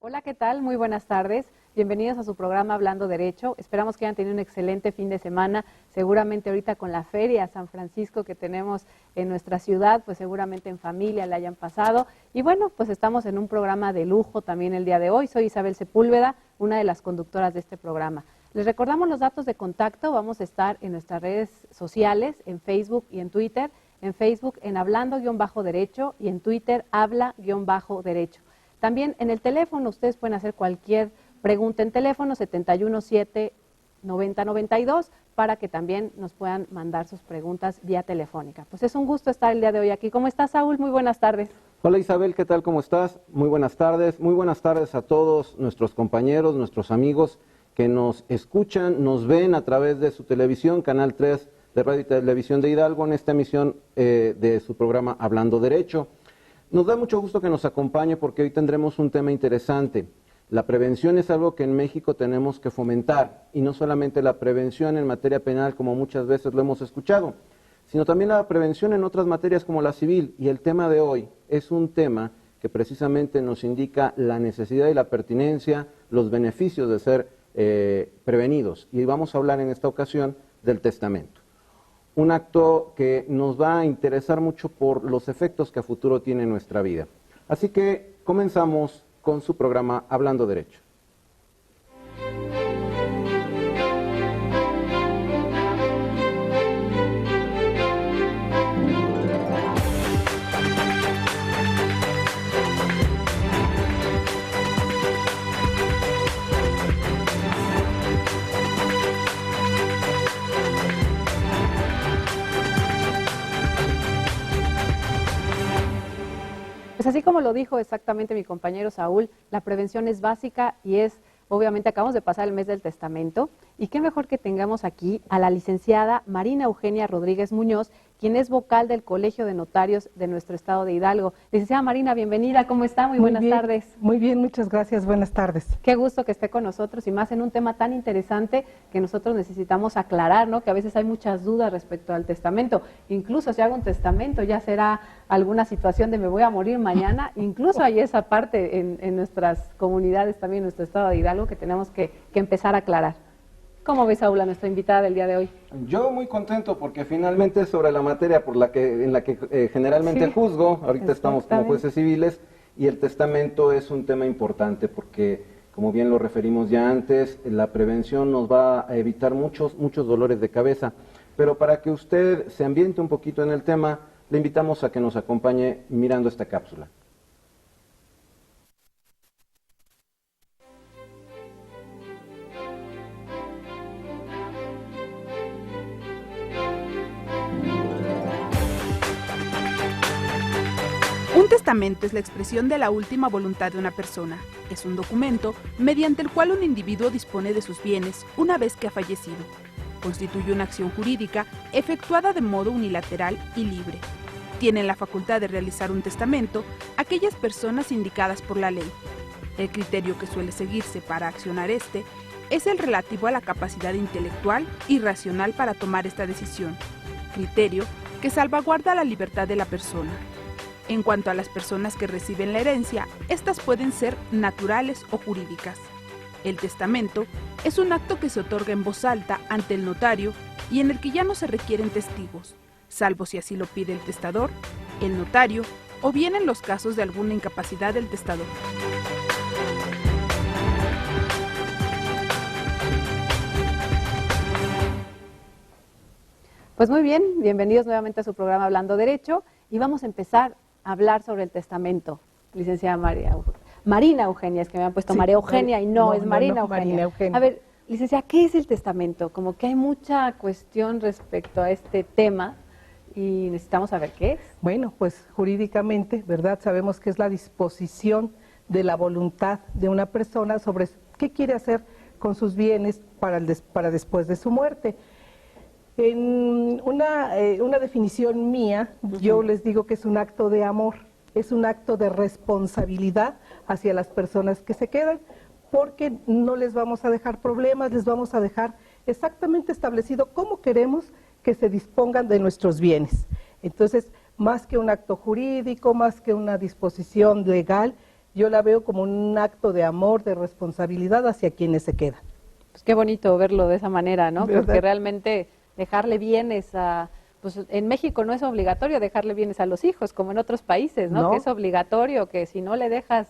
Hola, ¿qué tal? Muy buenas tardes. Bienvenidos a su programa Hablando Derecho. Esperamos que hayan tenido un excelente fin de semana. Seguramente ahorita con la Feria San Francisco que tenemos en nuestra ciudad, pues seguramente en familia la hayan pasado. Y bueno, pues estamos en un programa de lujo también el día de hoy. Soy Isabel Sepúlveda, una de las conductoras de este programa. Les recordamos los datos de contacto. Vamos a estar en nuestras redes sociales, en Facebook y en Twitter. En Facebook en Hablando-Derecho y en Twitter Habla-Derecho. También en el teléfono ustedes pueden hacer cualquier pregunta en teléfono 717-9092 para que también nos puedan mandar sus preguntas vía telefónica. Pues es un gusto estar el día de hoy aquí. ¿Cómo estás, Saúl? Muy buenas tardes. Hola Isabel, ¿qué tal? ¿Cómo estás? Muy buenas tardes. Muy buenas tardes a todos nuestros compañeros, nuestros amigos que nos escuchan, nos ven a través de su televisión, Canal 3 de Radio y Televisión de Hidalgo, en esta emisión de su programa Hablando Derecho. Nos da mucho gusto que nos acompañe porque hoy tendremos un tema interesante. La prevención es algo que en México tenemos que fomentar, y no solamente la prevención en materia penal, como muchas veces lo hemos escuchado, sino también la prevención en otras materias como la civil. Y el tema de hoy es un tema que precisamente nos indica la necesidad y la pertinencia, los beneficios de ser prevenidos. Y vamos a hablar en esta ocasión del testamento. Un acto que nos va a interesar mucho por los efectos que a futuro tiene en nuestra vida. Así que comenzamos con su programa Hablando Derecho. Así como lo dijo exactamente mi compañero Saúl, la prevención es básica y es, obviamente acabamos de pasar el mes del testamento, y qué mejor que tengamos aquí a la licenciada Marina Eugenia Rodríguez Muñoz, quien es vocal del Colegio de Notarios de nuestro estado de Hidalgo. Licenciada Marina, bienvenida, ¿cómo está? Muy buenas tardes. Muy bien, muchas gracias, buenas tardes. Qué gusto que esté con nosotros y más en un tema tan interesante que nosotros necesitamos aclarar, ¿no? Que a veces hay muchas dudas respecto al testamento. Incluso si hago un testamento ya será alguna situación de me voy a morir mañana. Incluso hay esa parte en nuestras comunidades, también en nuestro estado de Hidalgo, que tenemos que empezar a aclarar. ¿Cómo ves, Saúl, a nuestra invitada del día de hoy? Yo muy contento porque finalmente es sobre la materia en la que generalmente juzgo. Ahorita estamos como jueces civiles y el testamento es un tema importante porque, como bien lo referimos ya antes, la prevención nos va a evitar muchos dolores de cabeza. Pero para que usted se ambiente un poquito en el tema, le invitamos a que nos acompañe mirando esta cápsula. Un testamento es la expresión de la última voluntad de una persona. Es un documento mediante el cual un individuo dispone de sus bienes una vez que ha fallecido. Constituye una acción jurídica efectuada de modo unilateral y libre. Tienen la facultad de realizar un testamento aquellas personas indicadas por la ley. El criterio que suele seguirse para accionar es el relativo a la capacidad intelectual y racional para tomar esta decisión, criterio que salvaguarda la libertad de la persona. En cuanto a las personas que reciben la herencia, estas pueden ser naturales o jurídicas. El testamento es un acto que se otorga en voz alta ante el notario y en el que ya no se requieren testigos, salvo si así lo pide el testador, el notario o bien en los casos de alguna incapacidad del testador. Pues muy bien, bienvenidos nuevamente a su programa Hablando Derecho y vamos a empezar hablar sobre el testamento, licenciada Marina Eugenia, es que me han puesto María Eugenia y no, es Marina Eugenia. A ver, licenciada, ¿qué es el testamento? Como que hay mucha cuestión respecto a este tema y necesitamos saber qué es. Bueno, pues jurídicamente, ¿verdad? Sabemos que es la disposición de la voluntad de una persona sobre qué quiere hacer con sus bienes para después de su muerte. En una definición mía, yo les digo que es un acto de amor, es un acto de responsabilidad hacia las personas que se quedan, porque no les vamos a dejar problemas, les vamos a dejar exactamente establecido cómo queremos que se dispongan de nuestros bienes. Entonces, más que un acto jurídico, más que una disposición legal, yo la veo como un acto de amor, de responsabilidad hacia quienes se quedan. Pues qué bonito verlo de esa manera, ¿no? ¿Verdad? Porque realmente dejarle bienes a... Pues en México no es obligatorio dejarle bienes a los hijos, como en otros países, ¿no? No. Que es obligatorio, que si no le dejas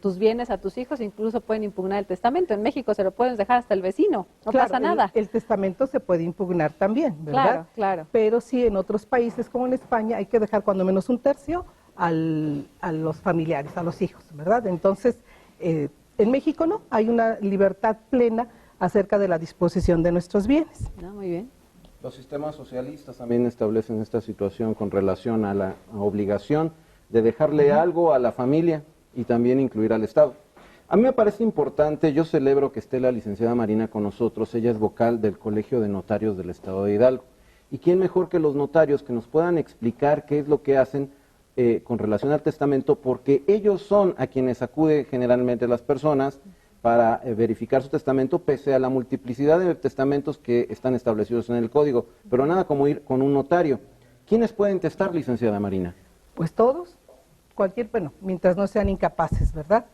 tus bienes a tus hijos, incluso pueden impugnar el testamento. En México se lo pueden dejar hasta el vecino, no Claro, pasa nada. El testamento se puede impugnar también, ¿verdad? Claro, claro. Pero sí, en otros países como en España hay que dejar cuando menos un tercio a los familiares, a los hijos, ¿verdad? Entonces, en México no, hay una libertad plena acerca de la disposición de nuestros bienes. No, muy bien. Los sistemas socialistas también establecen esta situación con relación a la obligación de dejarle algo a la familia y también incluir al Estado. A mí me parece importante, yo celebro que esté la licenciada Marina con nosotros, ella es vocal del Colegio de Notarios del Estado de Hidalgo. ¿Y quién mejor que los notarios que nos puedan explicar qué es lo que hacen con relación al testamento? Porque ellos son a quienes acuden generalmente las personas para verificar su testamento, pese a la multiplicidad de testamentos que están establecidos en el código, pero nada como ir con un notario. ¿Quiénes pueden testar, licenciada Marina? Pues todos, bueno, mientras no sean incapaces, ¿verdad?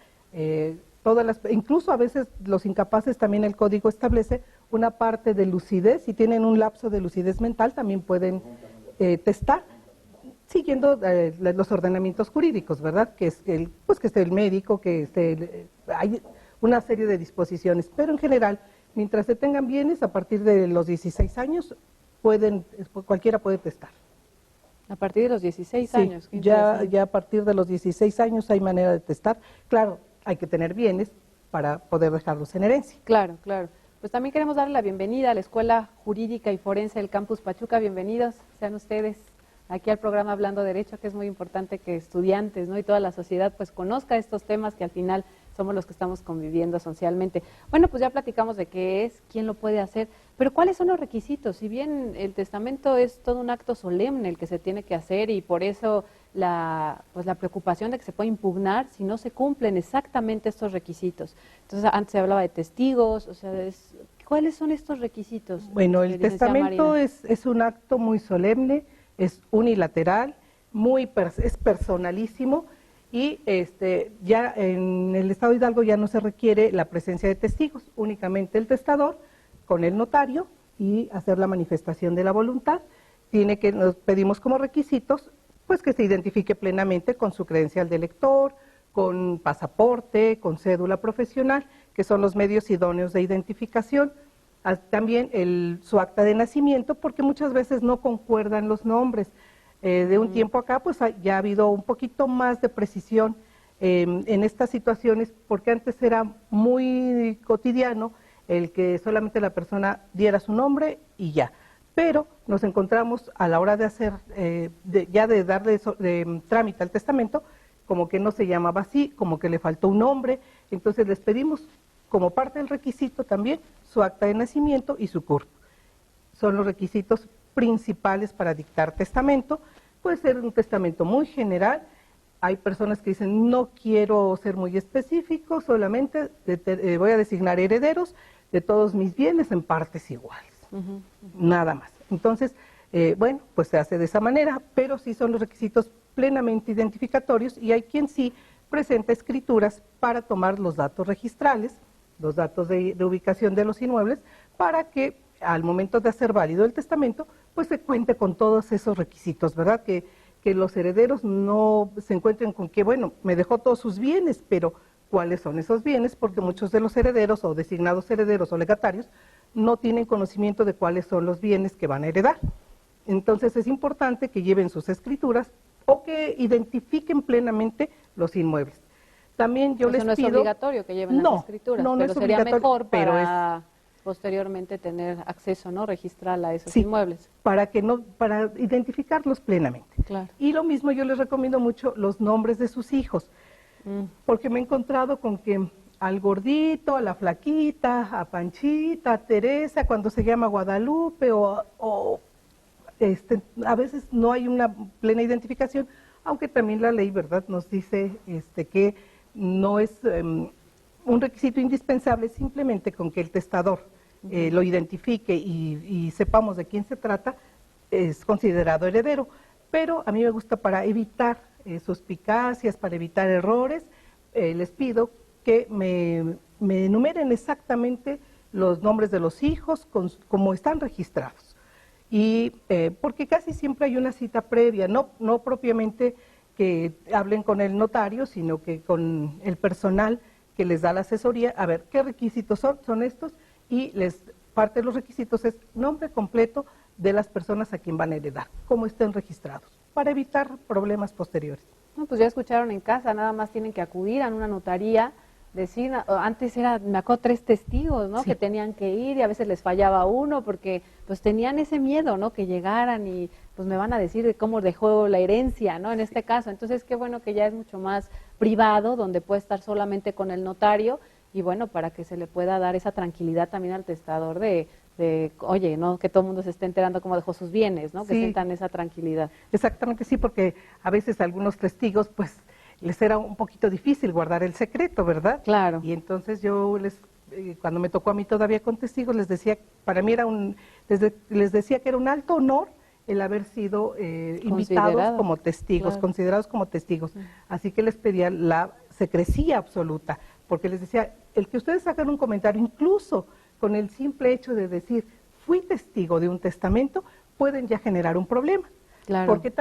Incluso a veces los incapaces también el código establece una parte de lucidez, si tienen un lapso de lucidez mental también pueden testar, siguiendo los ordenamientos jurídicos, ¿verdad? Que es que esté el médico, hay una serie de disposiciones, pero en general, mientras se tengan bienes, a partir de los 16 años, cualquiera puede testar. A partir de los 16 Sí, años. Qué ya interesante. a partir de los 16 años hay manera de testar. Claro, hay que tener bienes para poder dejarlos en herencia. Claro, claro. Pues también queremos darle la bienvenida a la Escuela Jurídica y Forense del Campus Pachuca. Bienvenidos sean ustedes aquí al programa Hablando Derecho, que es muy importante que estudiantes, ¿no? Y toda la sociedad pues conozca estos temas que al final somos los que estamos conviviendo socialmente. Bueno, pues ya platicamos de qué es, quién lo puede hacer, pero ¿cuáles son los requisitos? Si bien el testamento es todo un acto solemne el que se tiene que hacer y por eso la preocupación de que se puede impugnar si no se cumplen exactamente estos requisitos. Entonces, antes se hablaba de testigos, o sea, ¿cuáles son estos requisitos? Bueno, el licenciada testamento Marina? es un acto muy solemne, es unilateral, es personalísimo y ya en el Estado de Hidalgo ya no se requiere la presencia de testigos, únicamente el testador con el notario y hacer la manifestación de la voluntad. Nos pedimos como requisitos pues que se identifique plenamente con su credencial de elector, con pasaporte, con cédula profesional, que son los medios idóneos de identificación. También su acta de nacimiento, porque muchas veces no concuerdan los nombres. De un tiempo acá, pues ya ha habido un poquito más de precisión en estas situaciones, porque antes era muy cotidiano el que solamente la persona diera su nombre y ya. Pero nos encontramos a la hora de hacer, de darle trámite al testamento, como que no se llamaba así, como que le faltó un nombre. Entonces les pedimos, como parte del requisito también, su acta de nacimiento y su CURP. Son los requisitos principales para dictar testamento. Puede ser un testamento muy general. Hay personas que dicen, no quiero ser muy específico, solamente voy a designar herederos de todos mis bienes en partes iguales. Nada más. Entonces, bueno, pues se hace de esa manera, pero sí son los requisitos plenamente identificatorios y hay quien sí presenta escrituras para tomar los datos registrales, los datos de ubicación de los inmuebles, para que al momento de hacer válido el testamento, pues se cuente con todos esos requisitos, ¿verdad? Que los herederos no se encuentren con que, bueno, me dejó todos sus bienes, pero ¿cuáles son esos bienes? Porque muchos de los herederos o designados herederos o legatarios no tienen conocimiento de cuáles son los bienes que van a heredar. Entonces es importante que lleven sus escrituras o que identifiquen plenamente los inmuebles. También yo les no pido... es obligatorio que lleven las escrituras, no pero es sería obligatorio, mejor pero para posteriormente tener acceso, ¿no? Registrar a esos Sí, inmuebles. para identificarlos plenamente. Claro. Y lo mismo yo les recomiendo mucho los nombres de sus hijos, porque me he encontrado con que al gordito, a la flaquita, a Panchita, a Teresa, cuando se llama Guadalupe, a veces no hay una plena identificación, aunque también la ley, ¿verdad?, nos dice que no es un requisito indispensable, simplemente con que el testador lo identifique y sepamos de quién se trata, es considerado heredero. Pero a mí me gusta, para evitar suspicacias, para evitar errores, les pido que me enumeren exactamente los nombres de los hijos como están registrados. Y porque casi siempre hay una cita previa, no propiamente que hablen con el notario, sino que con el personal que les da la asesoría, a ver qué requisitos son estos, y parte de los requisitos es nombre completo de las personas a quien van a heredar, cómo estén registrados, para evitar problemas posteriores. No, pues ya escucharon en casa, nada más tienen que acudir a una notaría, decir, antes me acuerdo 3 testigos, ¿no? Sí. Que tenían que ir y a veces les fallaba uno porque pues tenían ese miedo, ¿no? Que llegaran y pues me van a decir de cómo dejó la herencia, ¿no? En este caso, entonces qué bueno que ya es mucho más privado, donde puede estar solamente con el notario y bueno, para que se le pueda dar esa tranquilidad también al testador de oye, ¿no? Que todo el mundo se esté enterando cómo dejó sus bienes, ¿no? Que sí. sientan esa tranquilidad. Exactamente, sí, porque a veces algunos testigos pues les era un poquito difícil guardar el secreto, ¿verdad? Claro. Y entonces yo cuando me tocó a mí todavía con testigos, les decía, para mí les decía que era un alto honor el haber sido invitados como testigos, claro. Considerados como testigos. Así que les pedía la secrecía absoluta, porque les decía, el que ustedes hagan un comentario, incluso con el simple hecho de decir, fui testigo de un testamento, pueden ya generar un problema. Claro. Porque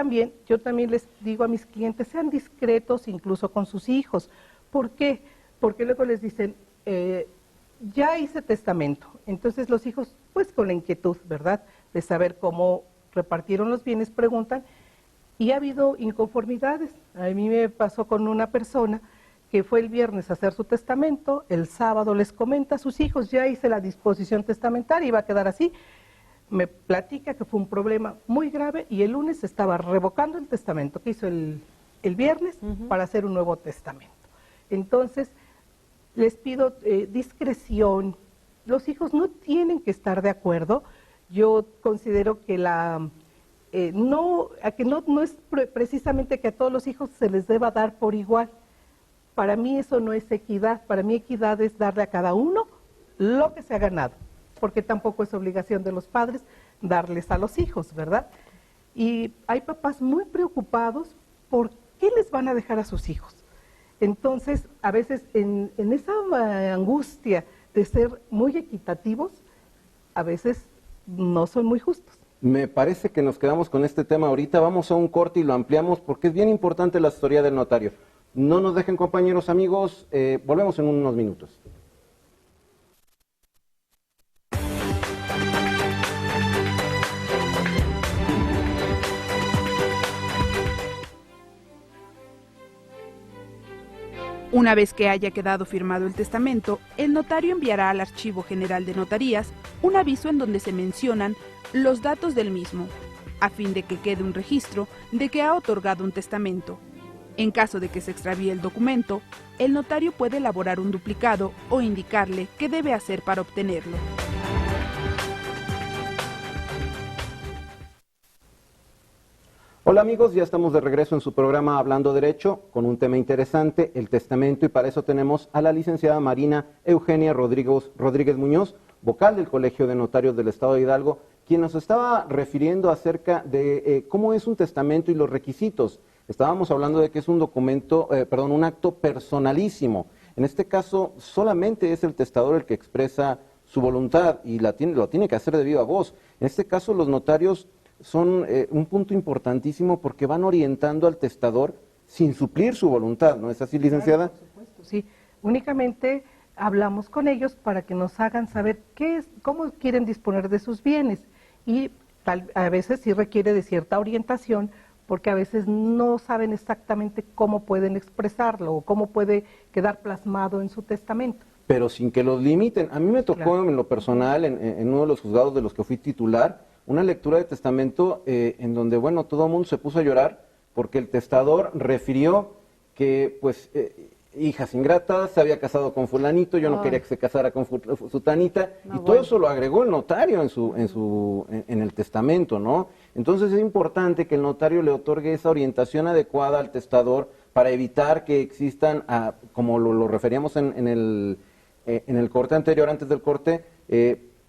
yo también les digo a mis clientes, sean discretos incluso con sus hijos. ¿Por qué? Porque luego les dicen, ya hice testamento. Entonces los hijos, pues con la inquietud, ¿verdad?, de saber cómo repartieron los bienes, preguntan, y ha habido inconformidades. A mí me pasó con una persona que fue el viernes a hacer su testamento, el sábado les comenta a sus hijos, ya hice la disposición testamentaria y va a quedar así. Me platica que fue un problema muy grave y el lunes estaba revocando el testamento que hizo el viernes para hacer un nuevo testamento. Entonces, les pido discreción. Los hijos no tienen que estar de acuerdo. Yo considero que no es precisamente que a todos los hijos se les deba dar por igual. Para mí eso no es equidad. Para mí equidad es darle a cada uno lo que se ha ganado, porque tampoco es obligación de los padres darles a los hijos, ¿verdad? Y hay papás muy preocupados por qué les van a dejar a sus hijos. Entonces, a veces en esa angustia de ser muy equitativos, a veces no son muy justos. Me parece que nos quedamos con este tema ahorita, vamos a un corte y lo ampliamos porque es bien importante la asesoría del notario. No nos dejen, compañeros, amigos, volvemos en unos minutos. Una vez que haya quedado firmado el testamento, el notario enviará al Archivo General de Notarías un aviso en donde se mencionan los datos del mismo, a fin de que quede un registro de que ha otorgado un testamento. En caso de que se extravíe el documento, el notario puede elaborar un duplicado o indicarle qué debe hacer para obtenerlo. Hola amigos, ya estamos de regreso en su programa Hablando Derecho con un tema interesante, el testamento, y para eso tenemos a la licenciada Marina Eugenia Rodríguez Muñoz, vocal del Colegio de Notarios del Estado de Hidalgo, quien nos estaba refiriendo acerca de cómo es un testamento y los requisitos. Estábamos hablando de que es un documento, un acto personalísimo. En este caso, solamente es el testador el que expresa su voluntad y lo tiene que hacer de viva voz. En este caso, los notarios son un punto importantísimo porque van orientando al testador sin suplir su voluntad, ¿no es así, licenciada? Claro, por supuesto, sí. Únicamente hablamos con ellos para que nos hagan saber cómo quieren disponer de sus bienes y a veces sí requiere de cierta orientación porque a veces no saben exactamente cómo pueden expresarlo o cómo puede quedar plasmado en su testamento. Pero sin que los limiten. A mí me tocó en lo personal, en uno de los juzgados de los que fui titular, una lectura de testamento en donde, bueno, todo el mundo se puso a llorar porque el testador refirió que, pues, hijas ingratas, se había casado con fulanito, yo no quería que se casara con sutanita, y todo eso lo agregó el notario en el testamento, ¿no? Entonces es importante que el notario le otorgue esa orientación adecuada al testador para evitar que existan, como lo referíamos en el corte anterior, antes del corte,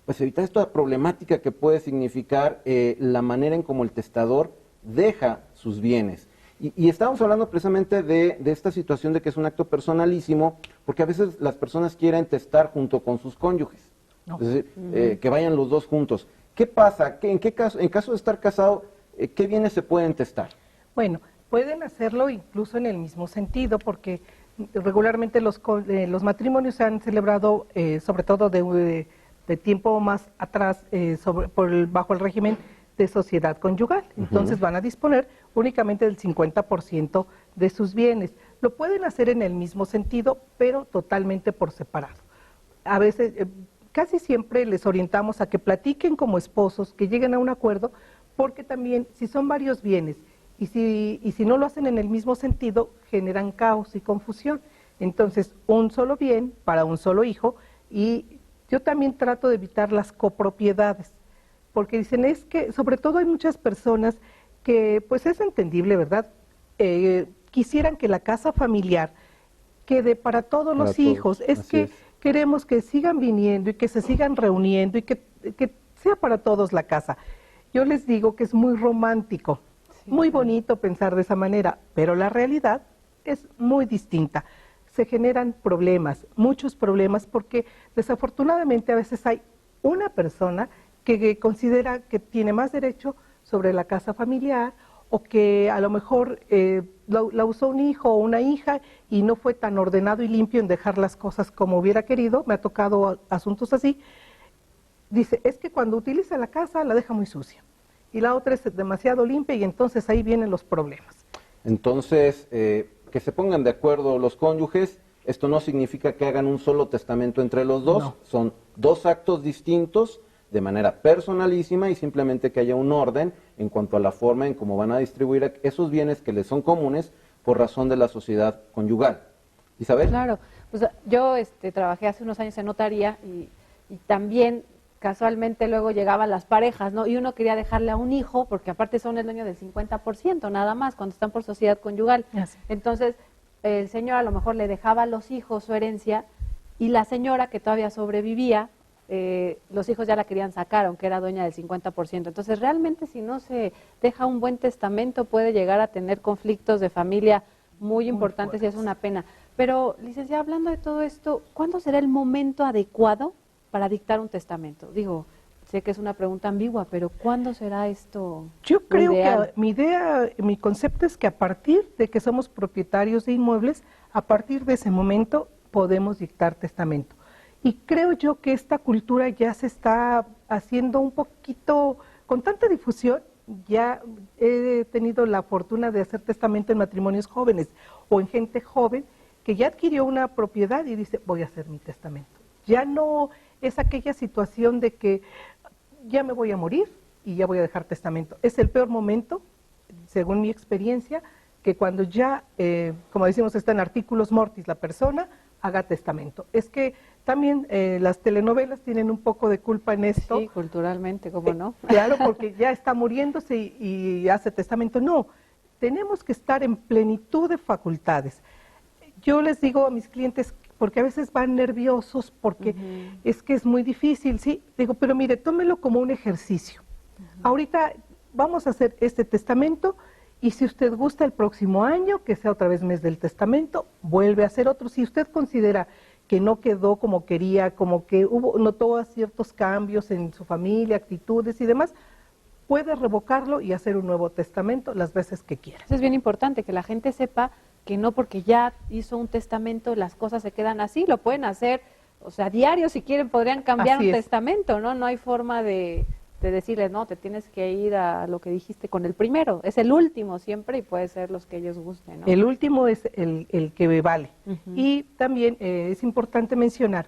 pues evitar esta problemática que puede significar la manera en cómo el testador deja sus bienes. Y estábamos hablando precisamente de esta situación de que es un acto personalísimo, porque a veces las personas quieren testar junto con sus cónyuges, es decir, que vayan los dos juntos. ¿Qué pasa? En caso de estar casado, qué bienes se pueden testar? Bueno, pueden hacerlo incluso en el mismo sentido, porque regularmente los matrimonios se han celebrado, sobre todo de tiempo más atrás, bajo el régimen de sociedad conyugal. Entonces van a disponer únicamente del 50% de sus bienes. Lo pueden hacer en el mismo sentido, pero totalmente por separado. A veces, casi siempre les orientamos a que platiquen como esposos, que lleguen a un acuerdo, porque también si son varios bienes y si no lo hacen en el mismo sentido, generan caos y confusión. Entonces, un solo bien para un solo hijo, y yo también trato de evitar las copropiedades, porque dicen, es que sobre todo hay muchas personas que, pues es entendible, ¿verdad? Quisieran que la casa familiar quede para todos los hijos. Es que queremos que sigan viniendo y que se sigan reuniendo y que sea para todos la casa. Yo les digo que es muy romántico, muy bonito pensar de esa manera, pero la realidad es muy distinta. Se generan problemas, muchos problemas, porque desafortunadamente a veces hay una persona que considera que tiene más derecho sobre la casa familiar, o que a lo mejor la usó un hijo o una hija y no fue tan ordenado y limpio en dejar las cosas como hubiera querido. Me ha tocado asuntos así. Dice, es que cuando utiliza la casa la deja muy sucia, y la otra es demasiado limpia, y entonces ahí vienen los problemas. Entonces, que se pongan de acuerdo los cónyuges, esto no significa que hagan un solo testamento entre los dos, no. Son dos actos distintos, de manera personalísima, y simplemente que haya un orden en cuanto a la forma en cómo van a distribuir esos bienes que les son comunes por razón de la sociedad conyugal. ¿Isabel? Claro, pues yo trabajé hace unos años en notaría y también casualmente luego llegaban las parejas, ¿no? Y uno quería dejarle a un hijo, porque aparte son el dueño del 50% nada más cuando están por sociedad conyugal. Yes. Entonces, el señor a lo mejor le dejaba a los hijos su herencia, y la señora que todavía sobrevivía, los hijos ya la querían sacar, aunque era dueña del 50%. Entonces, realmente si no se deja un buen testamento, puede llegar a tener conflictos de familia muy importantes, y es una pena. Pero, licenciada, hablando de todo esto, ¿cuándo será el momento adecuado para dictar un testamento? Digo, sé que es una pregunta ambigua, pero ¿cuándo será esto? Yo creo que mi concepto es que a partir de que somos propietarios de inmuebles, a partir de ese momento podemos dictar testamento. Y creo yo que esta cultura ya se está haciendo un poquito, con tanta difusión. Ya he tenido la fortuna de hacer testamento en matrimonios jóvenes o en gente joven que ya adquirió una propiedad y dice, voy a hacer mi testamento. Ya no es aquella situación de que ya me voy a morir y ya voy a dejar testamento. Es el peor momento, según mi experiencia, que cuando ya, como decimos, está en artículos mortis la persona, haga testamento. Es que también las telenovelas tienen un poco de culpa en esto. Sí, culturalmente, ¿cómo no? Claro, porque ya está muriéndose y hace testamento. No, tenemos que estar en plenitud de facultades. Yo les digo a mis clientes, porque a veces van nerviosos, porque es que es muy difícil, ¿sí? Digo, pero mire, tómelo como un ejercicio. Ahorita vamos a hacer este testamento, y si usted gusta el próximo año, que sea otra vez mes del testamento, vuelve a hacer otro. Si usted considera que no quedó como quería, como que notó ciertos cambios en su familia, actitudes y demás, puede revocarlo y hacer un nuevo testamento las veces que quiera. Eso es bien importante, que la gente sepa que no porque ya hizo un testamento las cosas se quedan así, lo pueden hacer, o sea, diario si quieren podrían cambiar un testamento, ¿no? No hay forma de decirles, no, te tienes que ir a lo que dijiste con el primero, es el último siempre y puede ser los que ellos gusten, ¿no? El último es el que vale. Y también es importante mencionar,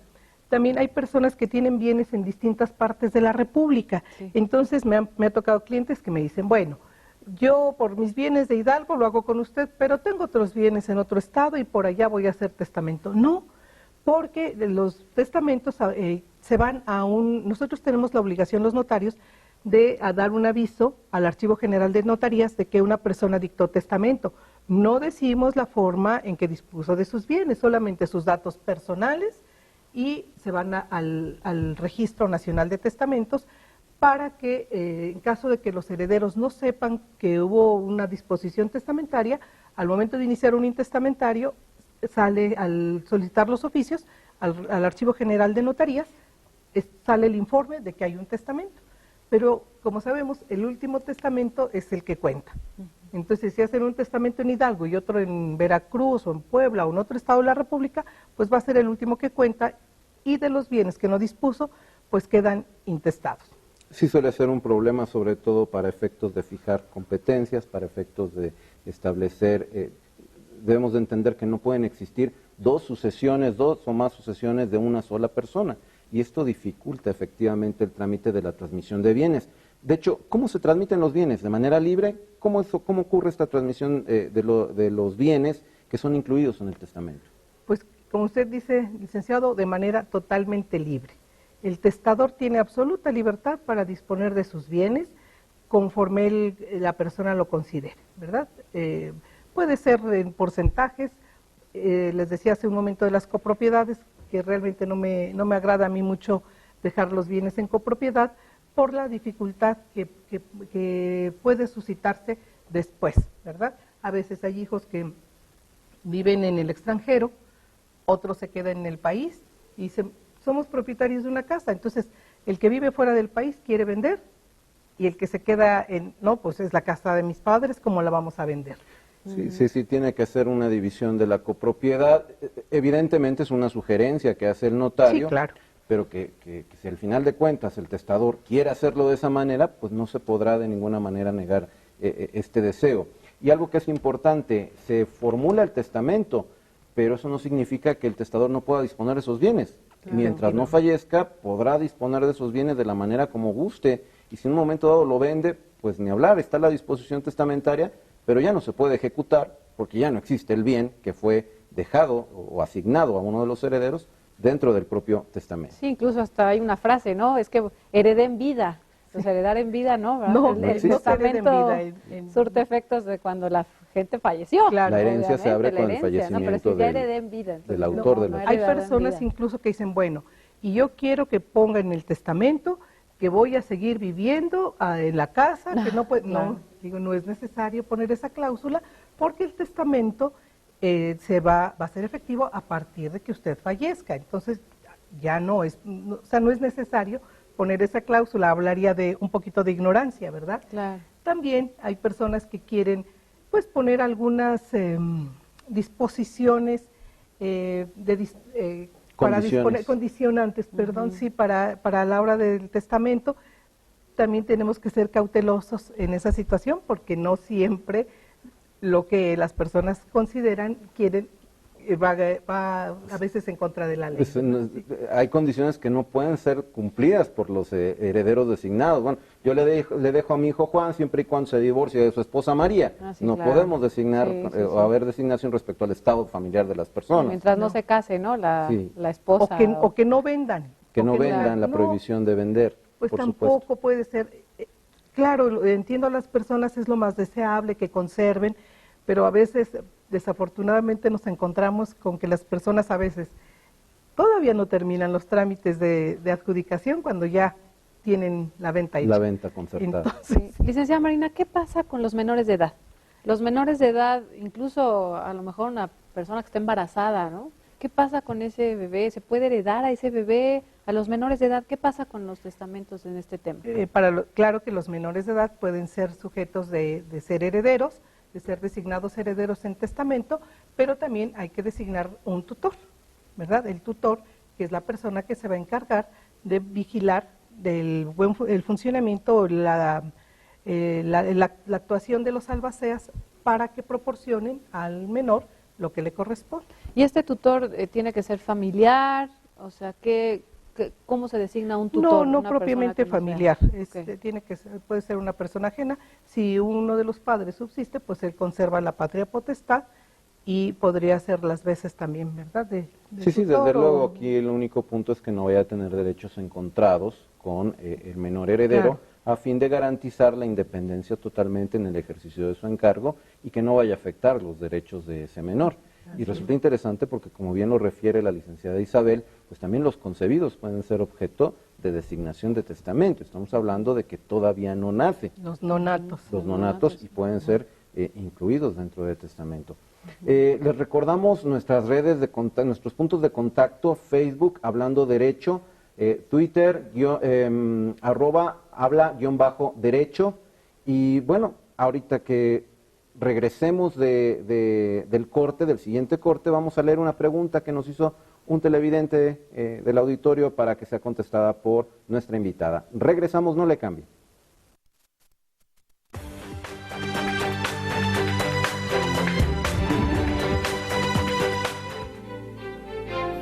también hay personas que tienen bienes en distintas partes de la República. Sí. Entonces me ha tocado clientes que me dicen, bueno, yo por mis bienes de Hidalgo lo hago con usted, pero tengo otros bienes en otro estado y por allá voy a hacer testamento. No, porque los testamentos se van a nosotros tenemos la obligación, los notarios, de dar un aviso al Archivo General de Notarías de que una persona dictó testamento. No decimos la forma en que dispuso de sus bienes, solamente sus datos personales, y se van al Registro Nacional de Testamentos para que en caso de que los herederos no sepan que hubo una disposición testamentaria, al momento de iniciar un intestamentario, sale al solicitar los oficios al Archivo General de Notarías, sale el informe de que hay un testamento. Pero, como sabemos, el último testamento es el que cuenta. Entonces, si hacen un testamento en Hidalgo y otro en Veracruz o en Puebla o en otro estado de la República, pues va a ser el último que cuenta, y de los bienes que no dispuso, pues quedan intestados. Sí suele ser un problema, sobre todo para efectos de fijar competencias, para efectos de establecer, debemos de entender que no pueden existir dos o más sucesiones de una sola persona, y esto dificulta efectivamente el trámite de la transmisión de bienes. De hecho, ¿cómo se transmiten los bienes? ¿De manera libre? ¿Cómo ocurre esta transmisión de los bienes que son incluidos en el testamento? Pues, como usted dice, licenciado, de manera totalmente libre. El testador tiene absoluta libertad para disponer de sus bienes conforme la persona lo considere, ¿verdad? Puede ser en porcentajes, les decía hace un momento de las copropiedades, que realmente no me agrada a mí mucho dejar los bienes en copropiedad por la dificultad que puede suscitarse después, ¿verdad? A veces hay hijos que viven en el extranjero, otros se quedan en el país y somos propietarios de una casa, entonces el que vive fuera del país quiere vender y el que se queda no, pues es la casa de mis padres, ¿cómo la vamos a vender? Sí, tiene que ser una división de la copropiedad. Evidentemente es una sugerencia que hace el notario, sí, claro, pero que si al final de cuentas el testador quiere hacerlo de esa manera, pues no se podrá de ninguna manera negar este deseo. Y algo que es importante, se formula el testamento, pero eso no significa que el testador no pueda disponer de esos bienes. Claro. Mientras no fallezca, podrá disponer de esos bienes de la manera como guste, y si en un momento dado lo vende, pues ni hablar, está la disposición testamentaria, pero ya no se puede ejecutar porque ya no existe el bien que fue dejado o asignado a uno de los herederos dentro del propio testamento. Sí, incluso hasta hay una frase, ¿no? Es que heredé en vida. Pues heredar en vida, ¿no? ¿verdad? No, el testamento surte efectos de cuando la gente falleció. Claro, la herencia se abre con el fallecimiento, ¿no? Pero si ya heredé en vida, del autor de la Hay personas incluso que dicen, bueno, y yo quiero que ponga en el testamento que voy a seguir viviendo en la casa, que no puede, no, digo, no es necesario poner esa cláusula porque el testamento va a ser efectivo a partir de que usted fallezca. Entonces, ya no es necesario poner esa cláusula, hablaría de un poquito de ignorancia, ¿verdad? Claro. También hay personas que quieren, pues, poner algunas disposiciones para disponer, condicionantes, perdón, sí, para la hora del testamento. También tenemos que ser cautelosos en esa situación porque no siempre lo que las personas consideran va a veces en contra de la ley. Pues, hay condiciones que no pueden ser cumplidas por los herederos designados. Bueno, yo le dejo a mi hijo Juan siempre y cuando se divorcie de su esposa María. Sí, no claro. podemos designar o haber designación respecto al estado familiar de las personas. Mientras no se case, ¿no? La esposa. O que no vendan. Que no vendan, la prohibición de vender. Pues por tampoco supuesto. puede ser. Claro, entiendo a las personas, es lo más deseable que conserven, pero a veces, desafortunadamente, nos encontramos con que las personas a veces todavía no terminan los trámites de adjudicación cuando ya tienen la venta hecha. La venta concertada. Entonces, Sí. Licenciada Marina, ¿qué pasa con los menores de edad? Los menores de edad, incluso a lo mejor una persona que está embarazada, ¿no? ¿Qué pasa con ese bebé? ¿Se puede heredar a ese bebé, a los menores de edad? ¿Qué pasa con los testamentos en este tema? claro que los menores de edad pueden ser sujetos de ser herederos, de ser designados herederos en testamento, pero también hay que designar un tutor, ¿verdad? El tutor, que es la persona que se va a encargar de vigilar el funcionamiento, la actuación de los albaceas para que proporcionen al menor lo que le corresponde. ¿Y este tutor tiene que ser familiar? O sea, ¿cómo se designa un tutor? No propiamente familiar, Okay. Puede ser una persona ajena. Si uno de los padres subsiste, pues él conserva la patria potestad y podría ser las veces también, ¿verdad? Sí, desde luego aquí el único punto es que no vaya a tener derechos encontrados con el menor heredero, claro, a fin de garantizar la independencia totalmente en el ejercicio de su encargo y que no vaya a afectar los derechos de ese menor. Y resulta interesante porque, como bien lo refiere la licenciada Isabel, pues también los concebidos pueden ser objeto de designación de testamento. Estamos hablando de que todavía no nace. Los nonatos. Los nonatos y pueden ser incluidos dentro del testamento. Les recordamos nuestras redes de contacto, nuestros puntos de contacto: Facebook, Hablando Derecho, Twitter, @habla_derecho. Y bueno, ahorita que regresemos del corte, del siguiente corte, vamos a leer una pregunta que nos hizo un televidente del auditorio para que sea contestada por nuestra invitada. Regresamos, no le cambie.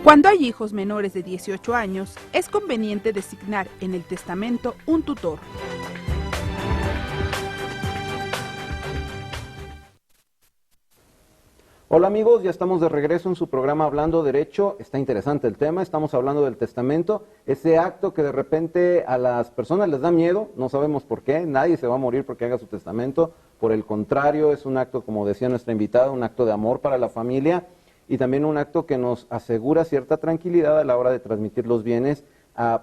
Cuando hay hijos menores de 18 años, es conveniente designar en el testamento un tutor. Hola amigos, ya estamos de regreso en su programa Hablando Derecho. Está interesante el tema, estamos hablando del testamento, ese acto que de repente a las personas les da miedo, no sabemos por qué, nadie se va a morir porque haga su testamento, por el contrario, es un acto, como decía nuestra invitada, un acto de amor para la familia y también un acto que nos asegura cierta tranquilidad a la hora de transmitir los bienes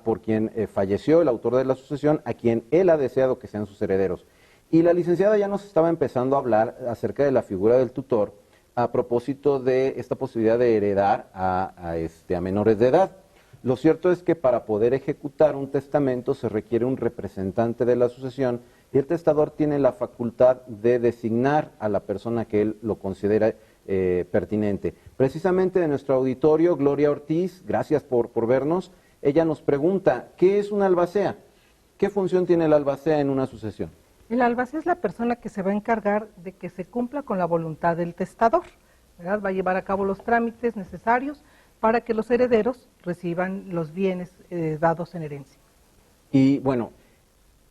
por quien falleció, el autor de la sucesión, a quien él ha deseado que sean sus herederos. Y la licenciada ya nos estaba empezando a hablar acerca de la figura del tutor, a propósito de esta posibilidad de heredar a menores de edad. Lo cierto es que para poder ejecutar un testamento se requiere un representante de la sucesión y el testador tiene la facultad de designar a la persona que él lo considera pertinente. Precisamente de nuestro auditorio, Gloria Ortiz, gracias por vernos, ella nos pregunta, ¿qué es un albacea? ¿Qué función tiene el albacea en una sucesión? El albacea es la persona que se va a encargar de que se cumpla con la voluntad del testador, ¿verdad? Va a llevar a cabo los trámites necesarios para que los herederos reciban los bienes dados en herencia. Y bueno,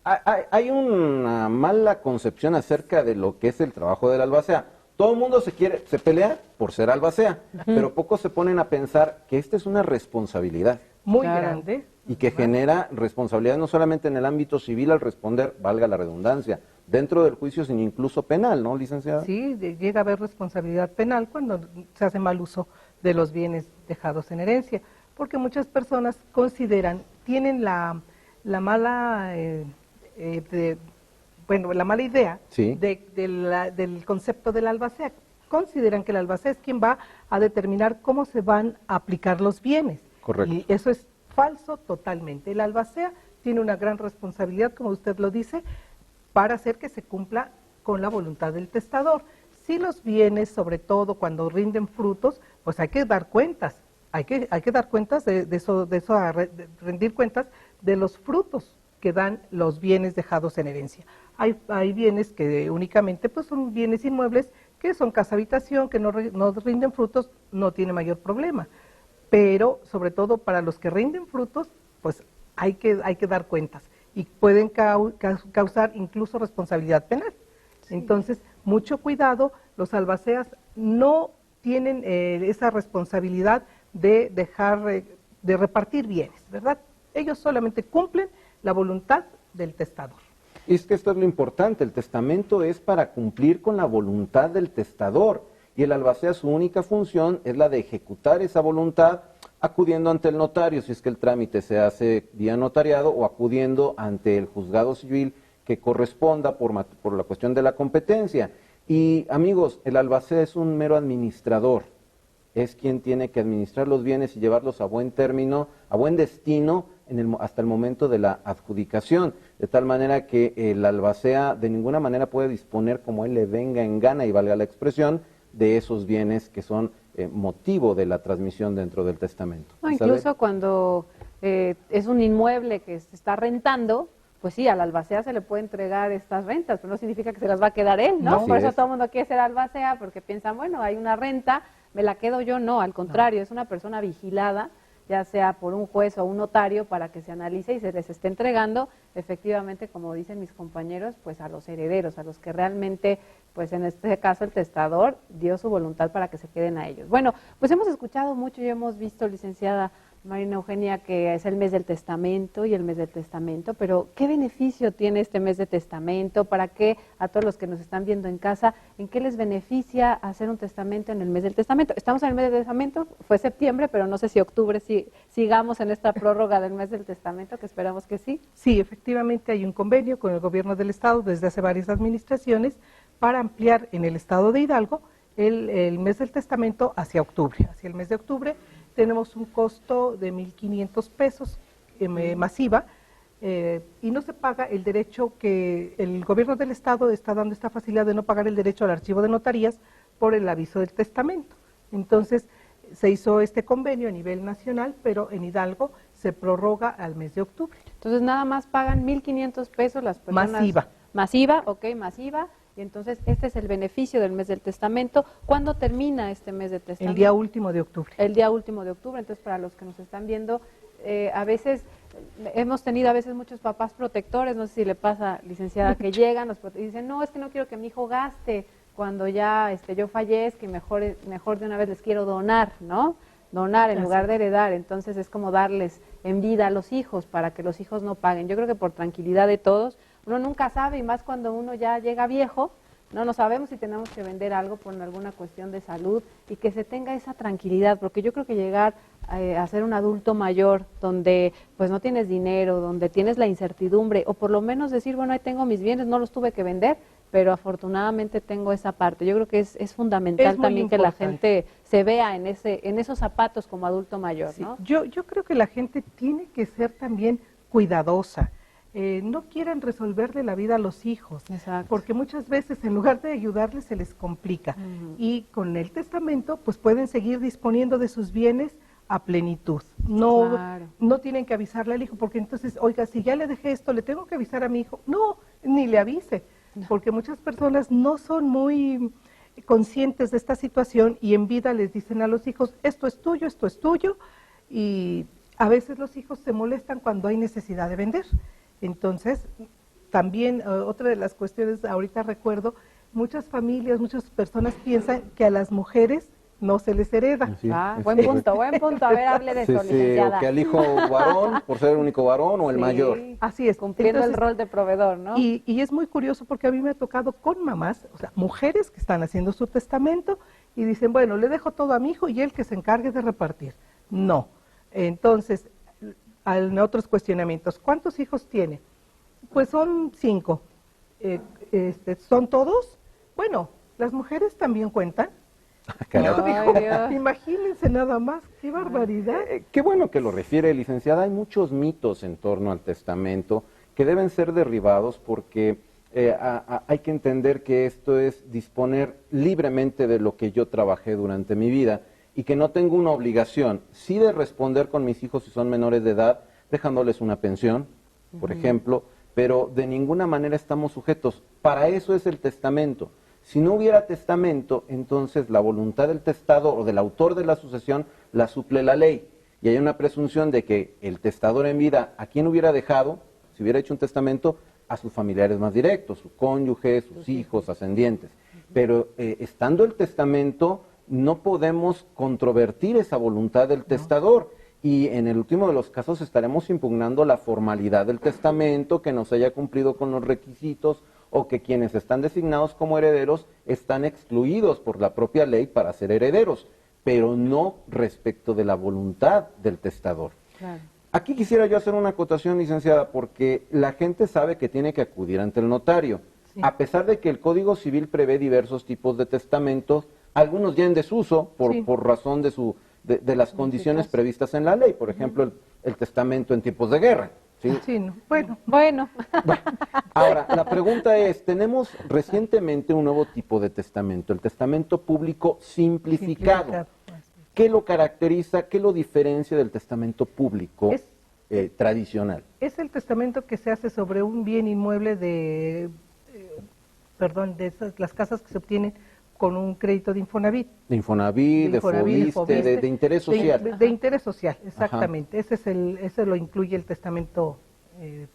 hay una mala concepción acerca de lo que es el trabajo del albacea. Todo el mundo se pelea por ser albacea, pero pocos se ponen a pensar que esta es una responsabilidad Muy grande. y que genera responsabilidad no solamente en el ámbito civil al responder, valga la redundancia, dentro del juicio, sino incluso penal, ¿no, licenciada? Sí, llega a haber responsabilidad penal cuando se hace mal uso de los bienes dejados en herencia, porque muchas personas consideran, tienen la mala la mala idea Sí. del concepto del albacea. Consideran que el albacea es quien va a determinar cómo se van a aplicar los bienes. Correcto. Y eso es falso totalmente. El albacea tiene una gran responsabilidad, como usted lo dice, para hacer que se cumpla con la voluntad del testador. Si los bienes, sobre todo cuando rinden frutos, pues hay que dar cuentas. Hay que dar cuentas de rendir cuentas de los frutos que dan los bienes dejados en herencia. Hay bienes que únicamente pues son bienes inmuebles, que son casa habitación, que no rinden frutos, no tiene mayor problema. Pero sobre todo para los que rinden frutos, pues hay que dar cuentas y pueden causar incluso responsabilidad penal. Sí. Entonces, mucho cuidado, los albaceas no tienen esa responsabilidad de dejar de repartir bienes, ¿verdad? Ellos solamente cumplen la voluntad del testador. Y es que esto es lo importante, el testamento es para cumplir con la voluntad del testador y el albacea su única función es la de ejecutar esa voluntad acudiendo ante el notario si es que el trámite se hace vía notariado o acudiendo ante el juzgado civil que corresponda por la cuestión de la competencia. Y amigos, el albacea es un mero administrador, es quien tiene que administrar los bienes y llevarlos a buen término, a buen destino hasta el momento de la adjudicación, de tal manera que el albacea de ninguna manera puede disponer como él le venga en gana, y valga la expresión, de esos bienes que son motivo de la transmisión dentro del testamento. No, incluso cuando es un inmueble que se está rentando, pues sí, al albacea se le puede entregar estas rentas, pero no significa que se las va a quedar él, ¿no? Por eso todo el mundo quiere ser albacea, porque piensan, bueno, hay una renta, me la quedo yo. No, al contrario, es una persona vigilada, ya sea por un juez o un notario, para que se analice y se les esté entregando, efectivamente, como dicen mis compañeros, pues a los herederos, a los que realmente pues en este caso el testador dio su voluntad para que se queden a ellos. Bueno, pues hemos escuchado mucho y hemos visto, licenciada Marina Eugenia, que es el mes del testamento y el mes del testamento, pero ¿qué beneficio tiene este mes de testamento? ¿Para qué a todos los que nos están viendo en casa, en qué les beneficia hacer un testamento en el mes del testamento? Estamos en el mes del testamento, fue septiembre, pero no sé si octubre sigamos en esta prórroga del mes del testamento, que esperamos que sí. Sí, efectivamente hay un convenio con el gobierno del estado desde hace varias administraciones para ampliar en el estado de Hidalgo el mes del testamento hacia octubre. Hacia el mes de octubre tenemos un costo de 1,500 pesos masiva y no se paga el derecho que el gobierno del estado está dando esta facilidad de no pagar el derecho al archivo de notarías por el aviso del testamento. Entonces se hizo este convenio a nivel nacional, pero en Hidalgo se prorroga al mes de octubre. Entonces nada más pagan 1,500 pesos las personas. Masiva. Masiva, ok, masiva. Y entonces este es el beneficio del mes del testamento. ¿Cuándo termina este mes de testamento? El día último de octubre. El día último de octubre. Entonces, para los que nos están viendo, a veces hemos tenido muchos papás protectores, no sé si le pasa, licenciada, que llegan y dicen, no, es que no quiero que mi hijo gaste cuando ya yo fallezca y mejor de una vez les quiero donar, ¿no? Donar en lugar de heredar. Entonces es como darles en vida a los hijos para que los hijos no paguen. Yo creo que por tranquilidad de todos, uno nunca sabe, y más cuando uno ya llega viejo, no sabemos si tenemos que vender algo por alguna cuestión de salud, y que se tenga esa tranquilidad, porque yo creo que llegar a ser un adulto mayor donde pues no tienes dinero, donde tienes la incertidumbre, o por lo menos decir, bueno, ahí tengo mis bienes, no los tuve que vender, pero afortunadamente tengo esa parte. Yo creo que es fundamental también que la gente se vea en esos zapatos como adulto mayor, sí, ¿no? Yo creo que la gente tiene que ser también cuidadosa. No quieren resolverle la vida a los hijos, Exacto. porque muchas veces en lugar de ayudarles se les complica. Y con el testamento pues pueden seguir disponiendo de sus bienes a plenitud. No tienen que avisarle al hijo, porque entonces, oiga, si ya le dejé esto, ¿le tengo que avisar a mi hijo? No, ni le avise, porque muchas personas no son muy conscientes de esta situación y en vida les dicen a los hijos, esto es tuyo, y a veces los hijos se molestan cuando hay necesidad de vender. Entonces, también otra de las cuestiones, ahorita recuerdo, muchas familias, muchas personas piensan que a las mujeres no se les hereda. Sí, buen punto. A ver, hable de eso, licenciada. O que al hijo varón, por ser el único varón, o el mayor. Así es. Cumpliendo el rol de proveedor, ¿no? Y es muy curioso porque a mí me ha tocado con mamás, o sea, mujeres que están haciendo su testamento y dicen, bueno, le dejo todo a mi hijo y él que se encargue de repartir. No. Entonces, en otros cuestionamientos, ¿cuántos hijos tiene? Pues son 5. ¿Son todos? Bueno, las mujeres también cuentan. Ay, Imagínense nada más, qué barbaridad. Qué bueno que lo refiere, licenciada. Hay muchos mitos en torno al testamento que deben ser derribados porque hay que entender que esto es disponer libremente de lo que yo trabajé durante mi vida y que no tengo una obligación, sí de responder con mis hijos si son menores de edad, dejándoles una pensión, por ejemplo, pero de ninguna manera estamos sujetos. Para eso es el testamento. Si no hubiera testamento, entonces la voluntad del testador o del autor de la sucesión la suple la ley. Y hay una presunción de que el testador en vida, ¿a quién hubiera dejado, si hubiera hecho un testamento? A sus familiares más directos, su cónyuge, sus hijos, ascendientes. Pero estando el testamento, no podemos controvertir esa voluntad del testador. Y en el último de los casos estaremos impugnando la formalidad del testamento, que no se haya cumplido con los requisitos, o que quienes están designados como herederos están excluidos por la propia ley para ser herederos, pero no respecto de la voluntad del testador. Claro. Aquí quisiera yo hacer una acotación, licenciada, porque la gente sabe que tiene que acudir ante el notario. Sí. A pesar de que el Código Civil prevé diversos tipos de testamentos, algunos ya en desuso por razón de las condiciones previstas en la ley. Por ejemplo, el testamento en tiempos de guerra. ¿Sí? Sí, no. Bueno. Ahora, la pregunta es, tenemos recientemente un nuevo tipo de testamento, el testamento público simplificado. ¿Qué lo caracteriza, qué lo diferencia del testamento público tradicional? Es el testamento que se hace sobre un bien inmueble de las casas que se obtienen con un crédito de Infonavit. De Infonavit, de Fobiste, de interés social. De interés social, exactamente. Ese lo incluye el testamento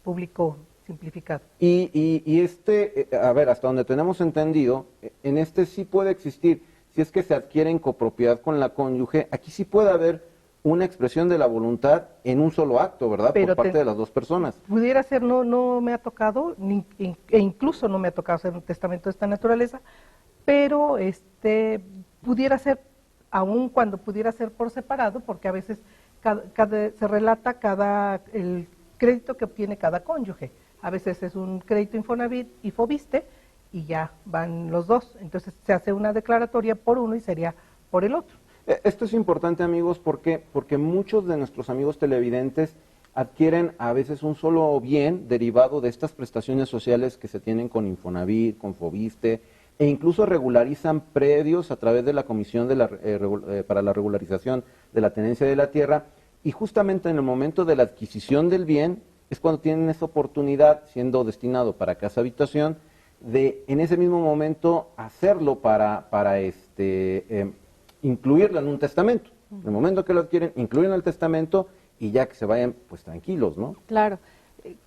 público simplificado. A ver, hasta donde tenemos entendido, en este sí puede existir, si es que se adquiere en copropiedad con la cónyuge, aquí sí puede haber una expresión de la voluntad en un solo acto, ¿verdad? Pero por parte de las dos personas. Pudiera ser, no me ha tocado, e incluso no me ha tocado hacer un testamento de esta naturaleza, pero pudiera ser, aun cuando pudiera ser por separado, porque a veces se relata el crédito que obtiene cada cónyuge. A veces es un crédito Infonavit y Fobiste y ya van los dos. Entonces se hace una declaratoria por uno y sería por el otro. Esto es importante, amigos, porque muchos de nuestros amigos televidentes adquieren a veces un solo bien derivado de estas prestaciones sociales que se tienen con Infonavit, con Fobiste, e incluso regularizan predios a través de la Comisión para la Regularización de la Tenencia de la Tierra, y justamente en el momento de la adquisición del bien es cuando tienen esa oportunidad, siendo destinado para casa habitación, de en ese mismo momento hacerlo para incluirlo en un testamento. En el momento que lo adquieren, incluyen el testamento y ya que se vayan pues tranquilos, ¿no? Claro.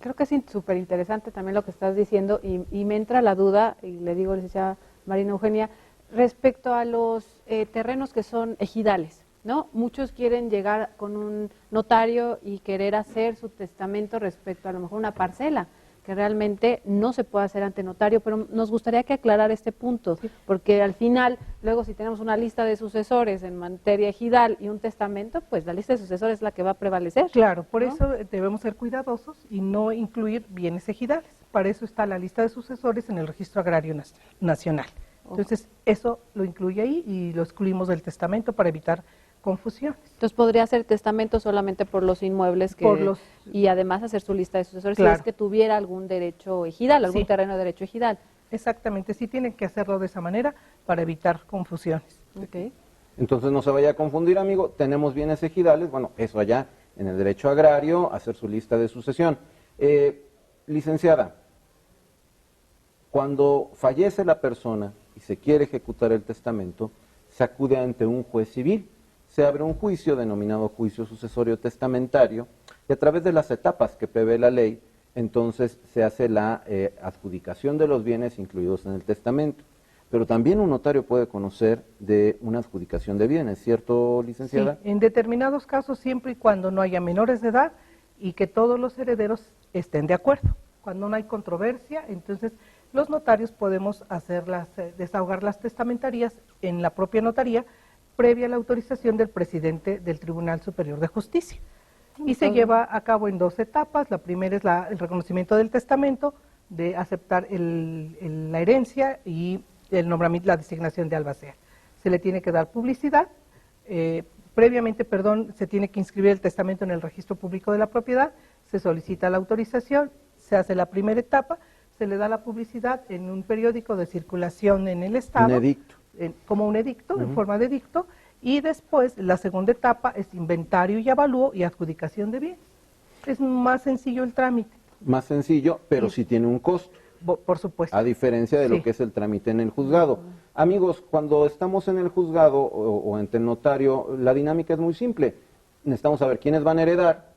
Creo que es súper interesante también lo que estás diciendo y me entra la duda, y le digo, licenciada Marina Eugenia, respecto a los terrenos que son ejidales, ¿no? Muchos quieren llegar con un notario y querer hacer su testamento respecto a lo mejor una parcela, que realmente no se puede hacer ante notario, pero nos gustaría que aclarar este punto, porque al final, luego si tenemos una lista de sucesores en materia ejidal y un testamento, pues la lista de sucesores es la que va a prevalecer. Claro, por ¿no? eso debemos ser cuidadosos y no incluir bienes ejidales. Para eso está la lista de sucesores en el Registro Agrario Nacional. Entonces, eso lo incluye ahí y lo excluimos del testamento para evitar confusiones. Entonces podría hacer testamento solamente por los inmuebles y además hacer su lista de sucesores, claro, si es que tuviera algún derecho ejidal, algún sí, terreno de derecho ejidal. Exactamente, sí tienen que hacerlo de esa manera para evitar confusiones. Okay. Entonces no se vaya a confundir, amigo, tenemos bienes ejidales, bueno, eso allá en el derecho agrario, hacer su lista de sucesión. Licenciada, cuando fallece la persona y se quiere ejecutar el testamento, se acude ante un juez civil. Se abre un juicio denominado juicio sucesorio testamentario y a través de las etapas que prevé la ley, entonces se hace la adjudicación de los bienes incluidos en el testamento. Pero también un notario puede conocer de una adjudicación de bienes, ¿cierto, licenciada? Sí, en determinados casos, siempre y cuando no haya menores de edad y que todos los herederos estén de acuerdo. Cuando no hay controversia, entonces los notarios podemos desahogar las testamentarías en la propia notaría, previa a la autorización del presidente del Tribunal Superior de Justicia. Y se lleva a cabo en dos etapas. La primera es el reconocimiento del testamento, de aceptar la herencia y el nombramiento, la designación de albacea. Se le tiene que dar publicidad. Previamente, se tiene que inscribir el testamento en el registro público de la propiedad, se solicita la autorización, se hace la primera etapa, se le da la publicidad en un periódico de circulación en el Estado. Un edicto. Como un edicto, en forma de edicto, y después la segunda etapa es inventario y avalúo y adjudicación de bienes. Es más sencillo el trámite. Más sencillo, pero sí tiene un costo. Por supuesto. A diferencia de lo que es el trámite en el juzgado. Amigos, cuando estamos en el juzgado o ante el notario, la dinámica es muy simple. Necesitamos saber quiénes van a heredar,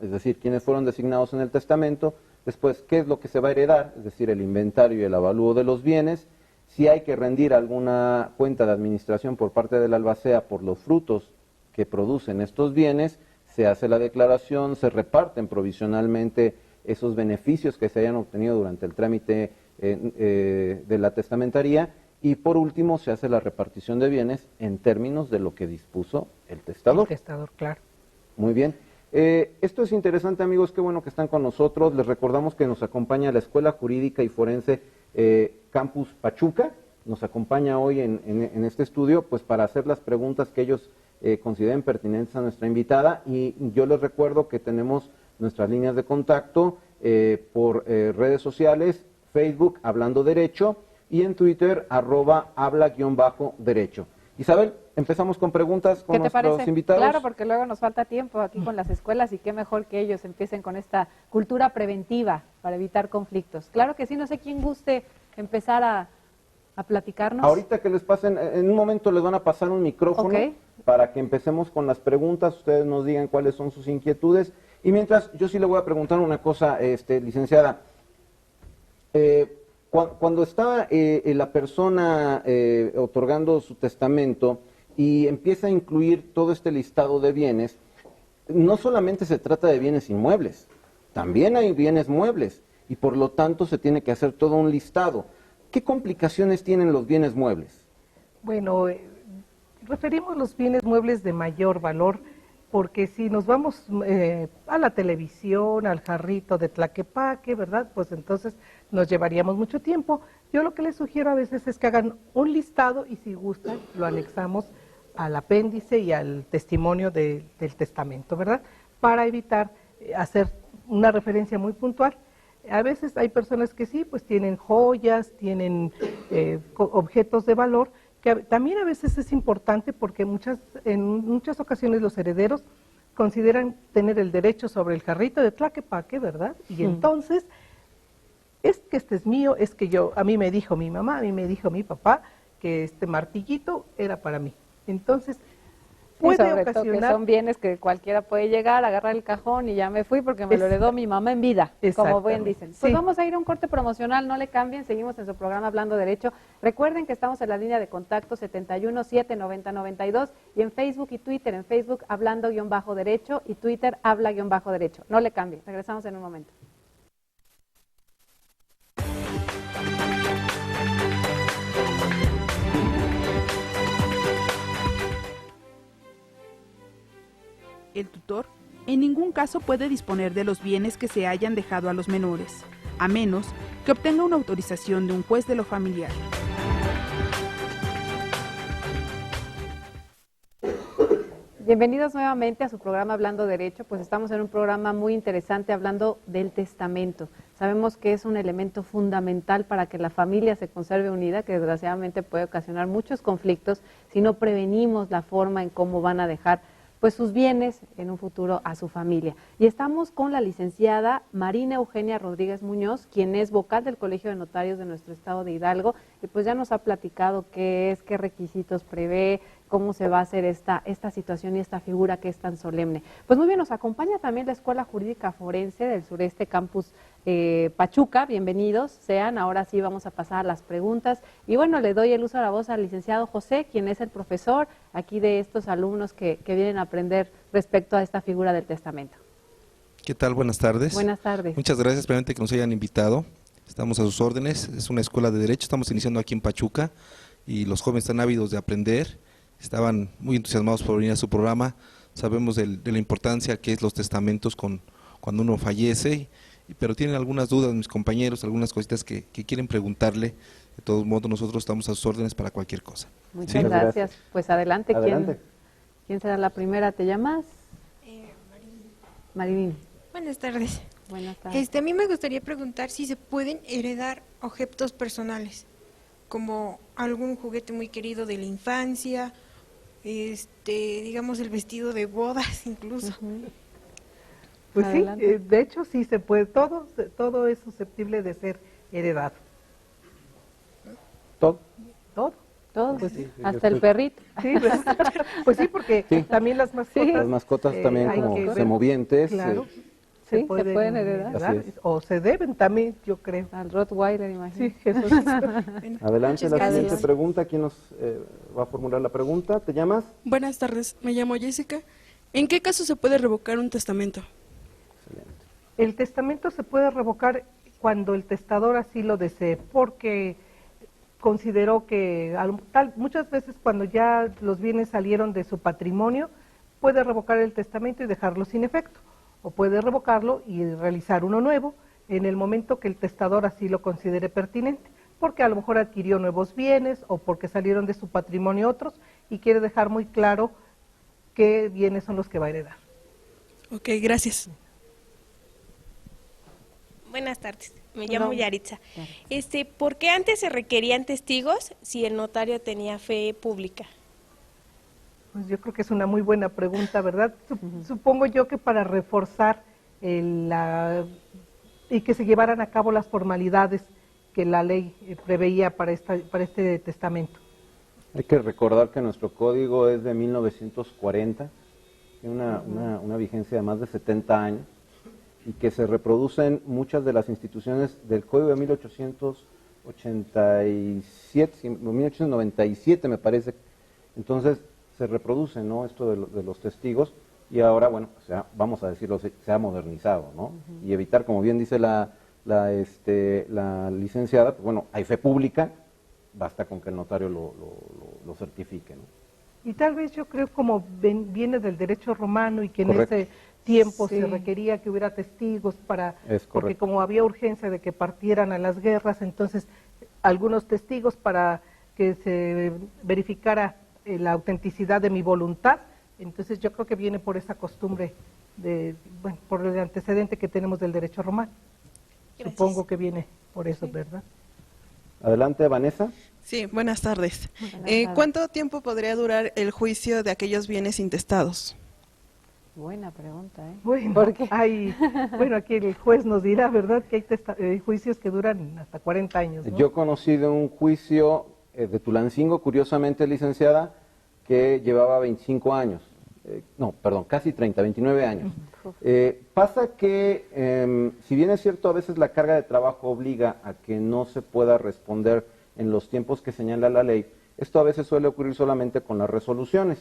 es decir, quiénes fueron designados en el testamento, después qué es lo que se va a heredar, es decir, el inventario y el avalúo de los bienes, si hay que rendir alguna cuenta de administración por parte del albacea por los frutos que producen estos bienes, se hace la declaración, se reparten provisionalmente esos beneficios que se hayan obtenido durante el trámite de la testamentaría y por último se hace la repartición de bienes en términos de lo que dispuso el testador. El testador, claro. Muy bien. Esto es interesante, amigos, qué bueno que están con nosotros. Les recordamos que nos acompaña la Escuela Jurídica y Forense Campus Pachuca. Nos acompaña hoy en este estudio pues para hacer las preguntas que ellos consideren pertinentes a nuestra invitada. Y yo les recuerdo que tenemos nuestras líneas de contacto por redes sociales, Facebook, Hablando Derecho, y en Twitter, @habla_derecho. Isabel, empezamos con preguntas con nuestros invitados. Claro, porque luego nos falta tiempo aquí con las escuelas y qué mejor que ellos empiecen con esta cultura preventiva para evitar conflictos. Claro que sí, no sé quién guste empezar a platicarnos. Ahorita que les pasen, en un momento les van a pasar un micrófono para que empecemos con las preguntas, ustedes nos digan cuáles son sus inquietudes. Y mientras, yo sí le voy a preguntar una cosa, licenciada, Cuando está la persona otorgando su testamento y empieza a incluir todo este listado de bienes, no solamente se trata de bienes inmuebles, también hay bienes muebles y por lo tanto se tiene que hacer todo un listado. ¿Qué complicaciones tienen los bienes muebles? Bueno, referimos los bienes muebles de mayor valor, porque si nos vamos a la televisión, al jarrito de Tlaquepaque, ¿verdad? Pues entonces nos llevaríamos mucho tiempo. Yo lo que les sugiero a veces es que hagan un listado y si gustan lo anexamos al apéndice y al testimonio del testamento, ¿verdad? Para evitar hacer una referencia muy puntual. A veces hay personas que sí, pues tienen joyas, tienen objetos de valor, que también a veces es importante porque en muchas ocasiones los herederos consideran tener el derecho sobre el jarrito de Tlaquepaque, ¿verdad? Y entonces, es que este es mío, es que a mí me dijo mi mamá, a mí me dijo mi papá que este martillito era para mí. Entonces, puede sobre todo ocasionar... que son bienes que cualquiera puede llegar, agarrar el cajón y ya me fui porque me lo heredó mi mamá en vida, como buen dicen. Pues sí. Vamos a ir a un corte promocional, no le cambien, seguimos en su programa Hablando Derecho. Recuerden que estamos en la línea de contacto 71 790 92 y en Facebook y Twitter, en Facebook Hablando-Derecho y Twitter Habla-Derecho. No le cambien, regresamos en un momento. El tutor en ningún caso puede disponer de los bienes que se hayan dejado a los menores, a menos que obtenga una autorización de un juez de lo familiar. Bienvenidos nuevamente a su programa Hablando Derecho, pues estamos en un programa muy interesante hablando del testamento. Sabemos que es un elemento fundamental para que la familia se conserve unida, que desgraciadamente puede ocasionar muchos conflictos si no prevenimos la forma en cómo van a dejar pues sus bienes en un futuro a su familia. Y estamos con la licenciada Marina Eugenia Rodríguez Muñoz, quien es vocal del Colegio de Notarios de nuestro estado de Hidalgo, y pues ya nos ha platicado qué es, qué requisitos prevé, cómo se va a hacer esta situación y esta figura que es tan solemne. Pues muy bien, nos acompaña también la Escuela Jurídica Forense del Sureste Campus Pachuca. Bienvenidos sean, ahora sí vamos a pasar a las preguntas. Y bueno, le doy el uso de la voz al licenciado José, quien es el profesor aquí de estos alumnos que vienen a aprender respecto a esta figura del testamento. ¿Qué tal? Buenas tardes. Buenas tardes. Muchas gracias primeramente que nos hayan invitado. Estamos a sus órdenes, es una escuela de derecho, estamos iniciando aquí en Pachuca y los jóvenes están ávidos de aprender. Estaban muy entusiasmados por venir a su programa. Sabemos de la importancia que es los testamentos cuando uno fallece, pero tienen algunas dudas mis compañeros, algunas cositas que quieren preguntarle. De todos modos, nosotros estamos a sus órdenes para cualquier cosa. Muchas gracias. Pues adelante. Adelante. ¿Quién será la primera? ¿Te llamas? Marilyn. Buenas tardes. Buenas tardes. A mí me gustaría preguntar si se pueden heredar objetos personales, como algún juguete muy querido de la infancia, digamos el vestido de bodas incluso. Pues Adelante. sí, de hecho sí se puede, todo es susceptible de ser heredado. ¿Todo? Todo. Todos, Pues sí. hasta el perrito. Sí, pues sí, porque Sí. también las mascotas. Las mascotas también hay como que ver, semovientes. Claro, Sí, se pueden heredar. heredar, Así es. o se deben también, yo creo. Al Rottweiler, imagínate. Sí, eso es. Bueno, Adelante, muchas la gracias. siguiente pregunta. ¿Quién nos va a formular la pregunta? ¿Te llamas? Buenas tardes, me llamo Jessica. ¿En qué caso se puede revocar un testamento? Excelente. El testamento se puede revocar cuando el testador así lo desee, porque consideró que muchas veces cuando ya los bienes salieron de su patrimonio, puede revocar el testamento y dejarlo sin efecto, o puede revocarlo y realizar uno nuevo en el momento que el testador así lo considere pertinente, porque a lo mejor adquirió nuevos bienes o porque salieron de su patrimonio otros y quiere dejar muy claro qué bienes son los que va a heredar. Ok, gracias. Buenas tardes, me llamo Hola. Yaritza. ¿Por qué antes se requerían testigos si el notario tenía fe pública? Pues yo creo que es una muy buena pregunta, ¿verdad? Supongo yo que para reforzar y que se llevaran a cabo las formalidades que la ley preveía para este testamento. Hay que recordar que nuestro código es de 1940, tiene una vigencia de más de 70 años, y que se reproducen muchas de las instituciones del Código de 1887, 1897 me parece. Entonces se reproduce, ¿no?, esto de los testigos, y ahora, bueno, o sea, vamos a decirlo, se ha modernizado, ¿no? Y evitar, como bien dice la licenciada, pues bueno, hay fe pública, basta con que el notario lo certifique, ¿no? Y tal vez yo creo, como viene del derecho romano y que Correcto. en ese tiempo Sí. se requería que hubiera testigos Es porque correcto. como había urgencia de que partieran a las guerras, entonces algunos testigos para que se verificara la autenticidad de mi voluntad, entonces yo creo que viene por esa costumbre bueno, por el antecedente que tenemos del derecho romano. Gracias. Supongo que viene por eso, ¿verdad? Adelante, Vanessa. Sí, buenas tardes. Buenas tardes. ¿Cuánto tiempo podría durar el juicio de aquellos bienes intestados? Buena pregunta, ¿eh? Bueno, ¿Por qué? bueno, aquí el juez nos dirá, ¿verdad?, que hay juicios que duran hasta 40 años, ¿no? Yo conocí de un juicio de Tulancingo, curiosamente, licenciada, que llevaba 25 años. No, perdón, casi 30, 29 años. Pasa que, si bien es cierto, a veces la carga de trabajo obliga a que no se pueda responder en los tiempos que señala la ley, esto a veces suele ocurrir solamente con las resoluciones.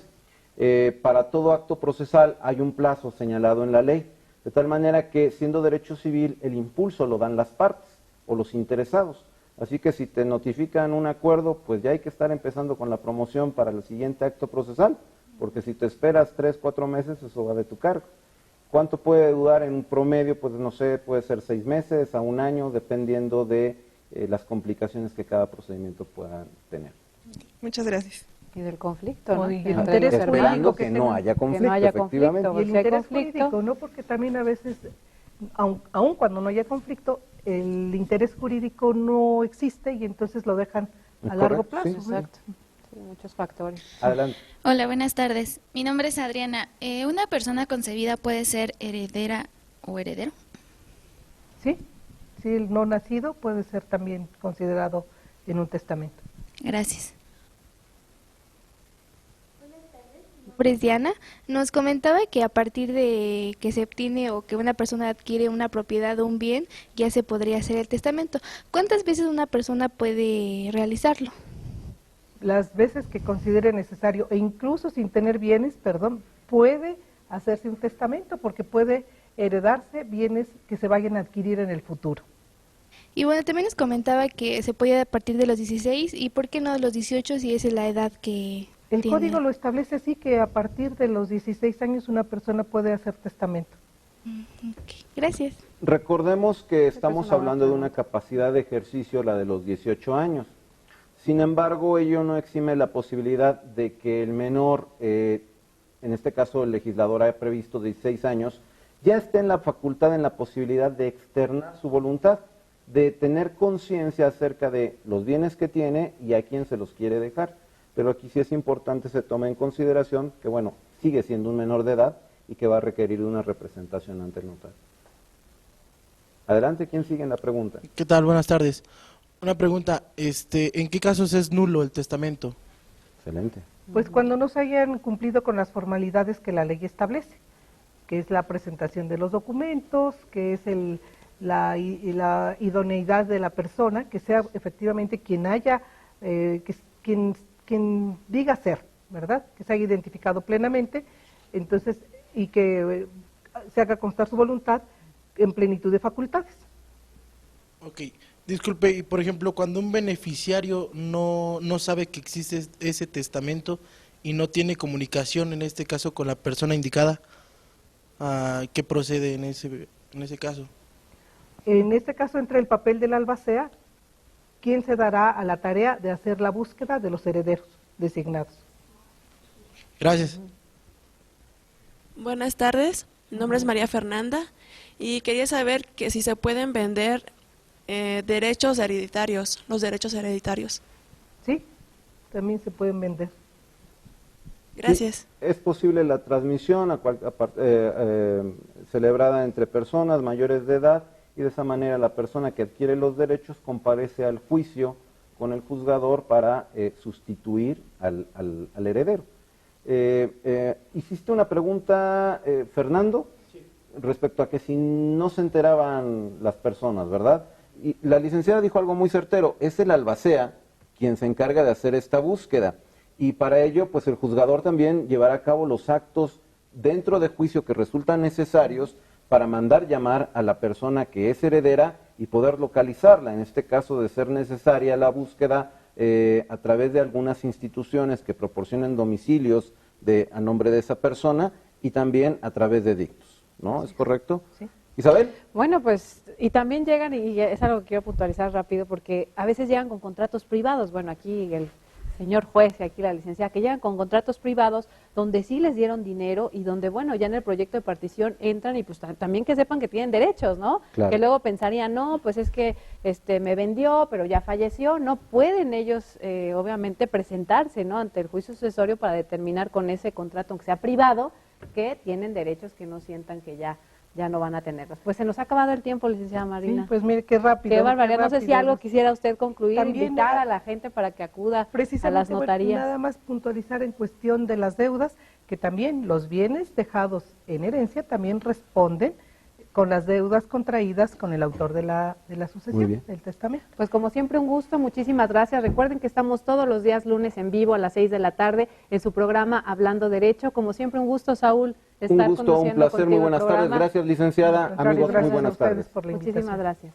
Para todo acto procesal hay un plazo señalado en la ley, de tal manera que, siendo derecho civil, el impulso lo dan las partes o los interesados. Así que si te notifican un acuerdo, pues ya hay que estar empezando con la promoción para el siguiente acto procesal, porque si te esperas 3, 4 meses, eso va de tu cargo. ¿Cuánto puede durar en un promedio? Pues no sé, puede ser 6 meses a 1 año, dependiendo de las complicaciones que cada procedimiento pueda tener. Muchas gracias. Y del conflicto, ¿no? O y el Entre interés los jurídico hermanos. que que no haya conflicto, que no haya efectivamente. conflicto. Y el Si hay interés conflicto- jurídico, ¿no? Porque también a veces, aun cuando no haya conflicto, el interés jurídico no existe y entonces lo dejan a largo Correcto, plazo. sí, ¿no? Exacto. Sí, muchos factores. Adelante. Hola, buenas tardes. Mi nombre es Adriana. ¿Una persona concebida puede ser heredera o heredero? Sí, sí, el no nacido puede ser también considerado en un testamento. Gracias. Diana nos comentaba que a partir de que se obtiene o que una persona adquiere una propiedad o un bien, ya se podría hacer el testamento. ¿Cuántas veces una persona puede realizarlo? Las veces que considere necesario, e incluso sin tener bienes, puede hacerse un testamento porque puede heredarse bienes que se vayan a adquirir en el futuro. Y bueno, también nos comentaba que se podía a partir de los 16 y por qué no a los 18 si esa es la edad que El tiene. código lo establece así, que a partir de los 16 años una persona puede hacer testamento. Ok, gracias. Recordemos que estamos una buena hablando de una capacidad de ejercicio, la de los 18 años. Sin embargo, ello no exime la posibilidad de que el menor, en este caso el legislador ha previsto 16 años, ya esté en la facultad, en la posibilidad de externar su voluntad, de tener conciencia acerca de los bienes que tiene y a quién se los quiere dejar. Pero aquí sí es importante se tome en consideración que, bueno, sigue siendo un menor de edad y que va a requerir una representación ante el notario. Adelante, ¿quién sigue en la pregunta? ¿Qué tal? Buenas tardes. Una pregunta, ¿en qué casos es nulo el testamento? Excelente. Pues cuando no se hayan cumplido con las formalidades que la ley establece, que es la presentación de los documentos, que es la idoneidad de la persona, que sea efectivamente quien haya, quien diga ser, ¿verdad? Que se haya identificado plenamente, entonces, y que se haga constar su voluntad en plenitud de facultades. Ok, disculpe, y por ejemplo, cuando un beneficiario no sabe que existe ese testamento y no tiene comunicación, en este caso, con la persona indicada, ¿qué procede en ese caso? En este caso entra el papel del albacea, quien se dará a la tarea de hacer la búsqueda de los herederos designados. Gracias. Buenas tardes, mi nombre es María Fernanda y quería saber que si se pueden vender derechos hereditarios, los derechos hereditarios. Sí, también se pueden vender. Gracias. Sí, es posible la transmisión celebrada entre personas mayores de edad y de esa manera la persona que adquiere los derechos comparece al juicio con el juzgador para sustituir al heredero. ¿Hiciste una pregunta, Fernando? Sí. respecto a que si no se enteraban las personas, ¿verdad? Y la licenciada dijo algo muy certero, es el albacea quien se encarga de hacer esta búsqueda. Y para ello, pues el juzgador también llevará a cabo los actos dentro de juicio que resultan necesarios para mandar llamar a la persona que es heredera y poder localizarla. En este caso, de ser necesaria la búsqueda a través de algunas instituciones que proporcionen domicilios a nombre de esa persona y también a través de dictos, ¿no? ¿Es correcto? Sí. Isabel. Bueno, pues, y también llegan, y es algo que quiero puntualizar rápido, porque a veces llegan con contratos privados. Bueno, aquí el señor juez y aquí la licenciada, que llegan con contratos privados donde sí les dieron dinero y donde, bueno, ya en el proyecto de partición entran y pues también que sepan que tienen derechos, ¿no? Claro. Que luego pensarían, no, pues es que me vendió, pero ya falleció. No pueden ellos, obviamente, presentarse, ¿no?, ante el juicio sucesorio para determinar con ese contrato, aunque sea privado, que tienen derechos que no sientan que ya no van a tenerlos. Pues se nos ha acabado el tiempo, licenciada Marina. Sí, pues mire, qué rápido. Qué barbaridad. No sé si rápido. algo quisiera usted concluir, También, invitar a la gente para que acuda a las notarías. Nada más puntualizar en cuestión de las deudas, que también los bienes dejados en herencia también responden con las deudas contraídas con el autor de la sucesión, del testamento. Pues como siempre, un gusto, muchísimas gracias. Recuerden que estamos todos los días lunes en vivo a las 6 de la tarde en su programa Hablando Derecho. Como siempre, un gusto, Saúl, estar un gusto, un placer, muy buenas tardes. Gracias, licenciada. Amigos, muy buenas tardes. Muchísimas gracias.